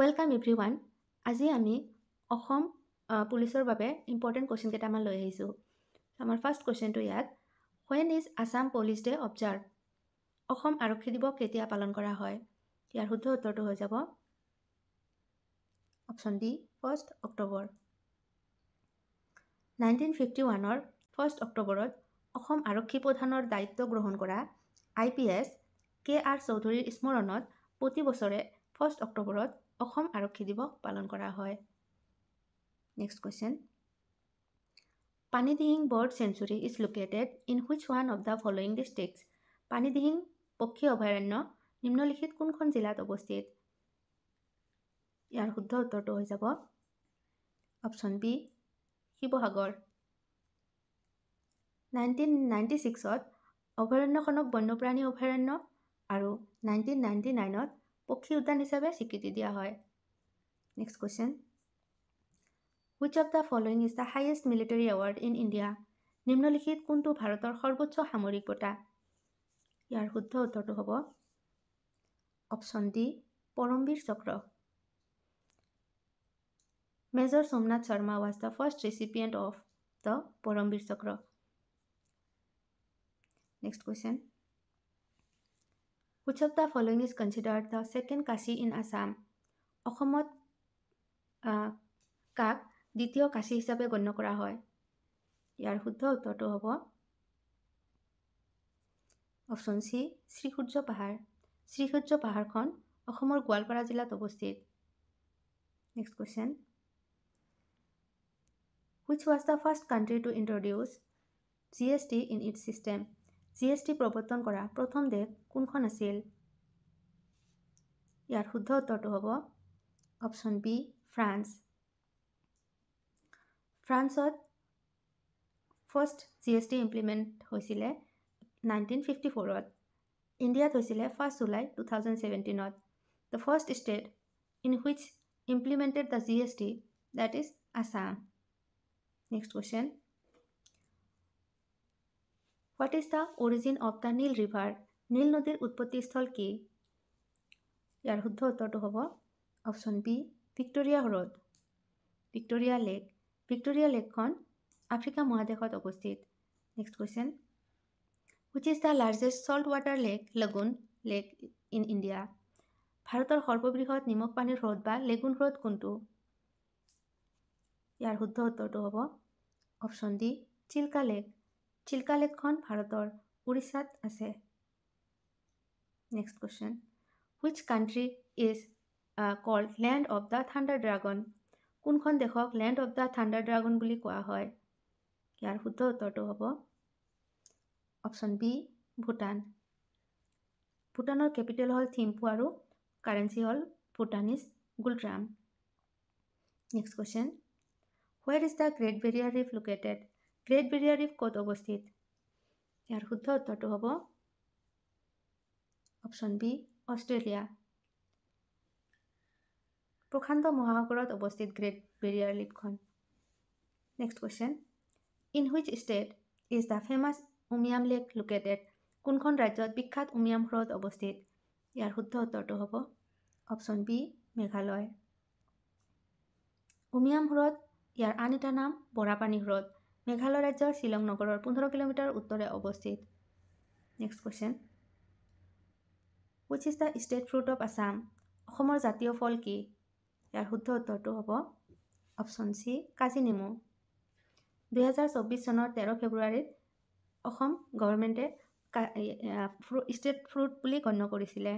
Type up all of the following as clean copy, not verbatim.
Welcome everyone. আজি আমি অসম পুলিচৰ বাবে ইম্পৰ্টেণ্ট কুৱেশ্যন কেইটামান লৈ আহিছোঁ। আমাৰ ফাৰ্ষ্ট কুৱেশ্যনটো ইয়াত, when is Assam Police Day observed? Assam আৰক্ষী দিৱস কেতিয়া পালন কৰা হয়? ইয়াৰ শুদ্ধ উত্তৰটো হৈ যাব অপশ্যন ডি 1 অক্টোবৰ। 1951ৰ 1 অক্টোবৰত অসম আৰক্ষী প্ৰধানৰ দায়িত্ব গ্ৰহণ কৰা IPS KR চৌধুৰীৰ স্মৰণত প্ৰতি বছৰে 1 অক্টোবৰত অসম আৰক্ষী দিৱস পালন কৰা হয়। Next question, Panidihing bird century is located in which one of the following districts? Panidihing পক্ষী অভয়াৰণ্য নিম্নলিখিত কোনখন জিলাত অৱস্থিত? ইয়াৰ শুদ্ধ উত্তৰটো হৈ যাব অপশ্যন বি শিৱসাগৰ। 1996ত অভয়াৰণ্যখনক বন্যপ্ৰাণী অভয়াৰণ্য আৰু 1999ত পক্ষী উদ্যান হিচাপে স্বীকৃতি দিয়া হয়। Next question, which of the following is the highest military award in India? নিম্নলিখিত কোনটো ভাৰতৰ সৰ্বোচ্চ সামৰিক বঁটা? ইয়াৰ শুদ্ধ উত্তৰটো হ'ব option D Paramvir Chakra. Major Somnath Sharma was the first recipient of the Paramvir Chakra. Next question, which of the following is considered the second Kashi in Assam? অসমত কাক দ্বিতীয় কাশী হিচাপে গণ্য কৰা হয়? ইয়াৰ শুদ্ধ উত্তৰটো হ'ব অপশ্যন চি শ্ৰীসূৰ্য পাহাৰ। শ্ৰীসূৰ্য পাহাৰখন অসমৰ গোৱালপাৰা জিলাত অৱস্থিত। Next question, which was the first country to introduce GST in its system? GST প্ৰৱৰ্তন কৰা প্ৰথম দেশ কোনখন আছিল? ইয়াৰ শুদ্ধ উত্তৰটো হ'ব অপশ্যন বি ফ্ৰান্স। ফ্ৰান্সত ফাৰ্ষ্ট GST ইমপ্লিমেণ্ট হৈছিলে 1954ত। ইণ্ডিয়াত হৈছিলে 1 July 2017ত। The first state in which implemented the GST, that is Assam. Next question, what is the origin of the Nil River? নীল নদীৰ উৎপত্তিস্থল কি? ইয়াৰ শুদ্ধ উত্তৰটো হ'ব অপশ্যন বি ভিক্টোৰিয়া হ্ৰদ। Victoria lake. ভিক্টোৰিয়া লেকখন আফ্ৰিকা মহাদেশত অৱস্থিত। Next question, which is the largest saltwater lagoon in India? ভাৰতৰ সৰ্ববৃহৎ নিমখ পানীৰ হ্ৰদ বা লেগুন হ্ৰদ কোনটো? ইয়াৰ শুদ্ধ উত্তৰটো হ'ব অপশ্যন ডি চিল্কা লেক। চিল্কা লেকখন ভাৰতৰ উৰিষ্যাত আছে। Next question, which country is called land of the thunder dragon? কোনখন দেশক land of the thunder dragon বুলি কোৱা হয়? ইয়াৰ শুদ্ধ উত্তৰটো হ'ব অপশ্যন বি ভূটান। ভূটানৰ কেপিটেল হ'ল থিম্পু আৰু কাৰেঞ্চি হ'ল Bhutanese Ngultrum. Next question, where is the Great Barrier Reef located? Great Barrier Reef ক'ত অৱস্থিত? ইয়াৰ শুদ্ধ উত্তৰটো হ'ব অপশ্যন বি অষ্ট্ৰেলিয়া। প্ৰশান্ত মহাসাগৰত অৱস্থিত গ্ৰেট বেৰিয়াৰ ৰিফখন। Next question, in which state is the famous Umiam Lake located? কোনখন ৰাজ্যত বিখ্যাত উমিয়াম হ্ৰদ অৱস্থিত? ইয়াৰ শুদ্ধ উত্তৰটো হ'ব অপশ্যন বি মেঘালয়। উমিয়াম হ্ৰদ ইয়াৰ আন এটা নাম বৰাপানী হ্ৰদ। মেঘালয় ৰাজ্যৰ শ্বিলং নগৰৰ 15 কিলোমিটাৰ উত্তৰে অৱস্থিত। Next question, which is the state fruit of Assam? অসমৰ জাতীয় ফল কি? ইয়াৰ শুদ্ধ উত্তৰটো হ'ব অপশ্যন চি কাজি নেমু। 2024 চনৰ 13 ফেব্ৰুৱাৰীত অসম গভৰ্ণমেণ্টে ষ্টেট ফ্ৰুট বুলি গণ্য কৰিছিলে।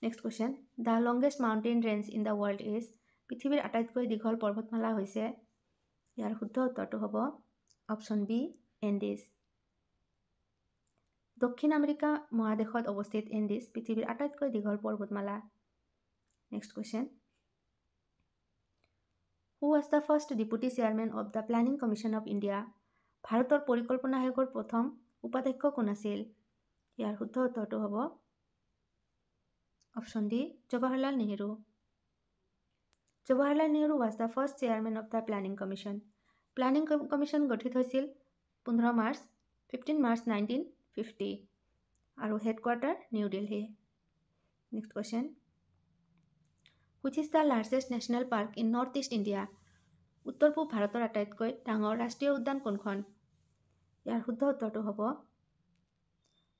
Next question, the longest mountain range in the world is? পৃথিৱীৰ আটাইতকৈ দীঘল পৰ্বতমালা হৈছে? ইয়াৰ শুদ্ধ উত্তৰটো হ'ব অপশ্যন বি এণ্ডিজ। দক্ষিণ আমেৰিকা মহাদেশত অৱস্থিত এণ্ডিজ পৃথিৱীৰ আটাইতকৈ দীঘল পৰ্বতমালা। Next question, who was the first deputy chairman of the planning commission of India? ভাৰতৰ পৰিকল্পনা আয়োগৰ প্ৰথম উপাধ্যক্ষ কোন আছিল? ইয়াৰ শুদ্ধ উত্তৰটো হ'ব option D Jawaharlal Nehru. Jawaharlal Nehru was the first chairman of the planning commission. Planning commission গঠিত হৈছিল 15 মাৰ্চ 1950 আৰু headquarter new Delhi. Next question. Which is the largest national park in Northeast India? উত্তৰ পূব ভাৰতৰ আটাইতকৈ ডাঙৰ ৰাষ্ট্ৰীয় উদ্যান কোনখন? ইয়াৰ শুদ্ধ উত্তৰটো হ'ব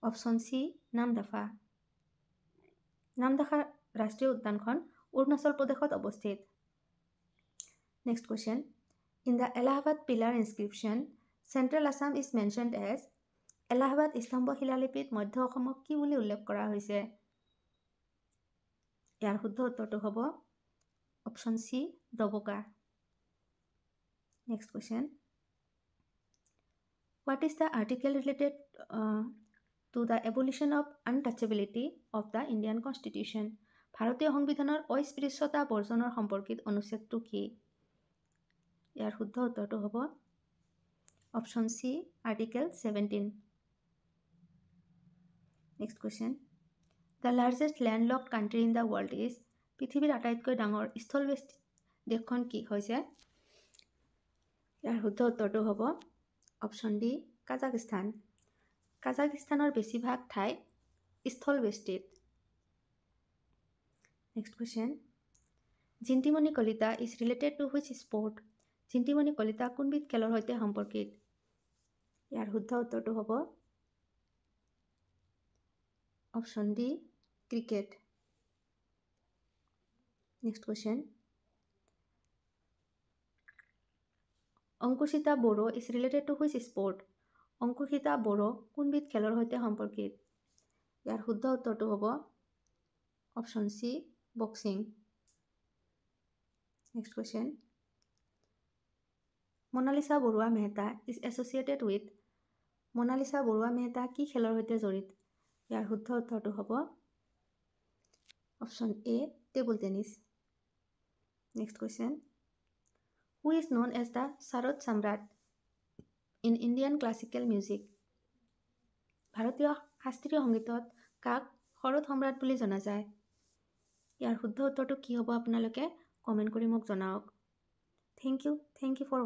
অপশ্যন চি নামদাফা। নামদাফা ৰাষ্ট্ৰীয় উদ্যানখন অৰুণাচল প্ৰদেশত অৱস্থিত। Next question. In the Allahabad pillar inscription, Central Assam is mentioned as Allahabad স্তম্ভ শিলালিপিত মধ্য অসমক কি বুলি উল্লেখ কৰা হৈছে? ইয়াৰ শুদ্ধ উত্তৰটো হ'ব option C Dabka. Next question. What is the article related to the abolition of untouchability of the Indian Constitution? ভাৰতীয় সংবিধানৰ অস্পৃশ্যতা বৰ্জনৰ সম্পৰ্কিত অনুচ্ছেদটো কি? ইয়াৰ শুদ্ধ উত্তৰটো হ'ব option C article 17। Next question. The largest landlocked country in the world is পৃথিৱীৰ আটাইতকৈ ডাঙৰ স্থলবেষ্টিত দেশখন কি হৈছে? ইয়াৰ শুদ্ধ উত্তৰটো হ'ব অপশ্যন ডি কাজাকিস্তান। কাজাকিস্তানৰ বেছিভাগ ঠাই স্থলবেষ্টিত। Next question. Jintimoni Kalita is related to which sport? Jintimoni Kalita কোনবিধ খেলৰ সৈতে সম্পৰ্কিত? ইয়াৰ শুদ্ধ উত্তৰটো হ'ব option D cricket. Next question. Ankushita Boro is related to which sport? Ankushita Boro কোনবিধ খেলৰ সৈতে সম্পৰ্কিত? ইয়াৰ শুদ্ধ উত্তৰটো হ'ব option C boxing. Next question. Monalisa Baruah Mehta is associated with Monalisa Baruah Mehta কি খেলৰ সৈতে জড়িত? ইয়াৰ শুদ্ধ উত্তৰটো হ'ব option A table tennis. Next question. Who is known as the Sarod Samrat in Indian classical music? ভাৰতীয় শাস্ত্ৰীয় সংগীতত কাক শৰৎ সম্ৰাট বুলি জনা যায়? ইয়াৰ শুদ্ধ উত্তৰটো কি হ'ব আপোনালোকে কমেণ্ট কৰি মোক জনাওক। Thank you for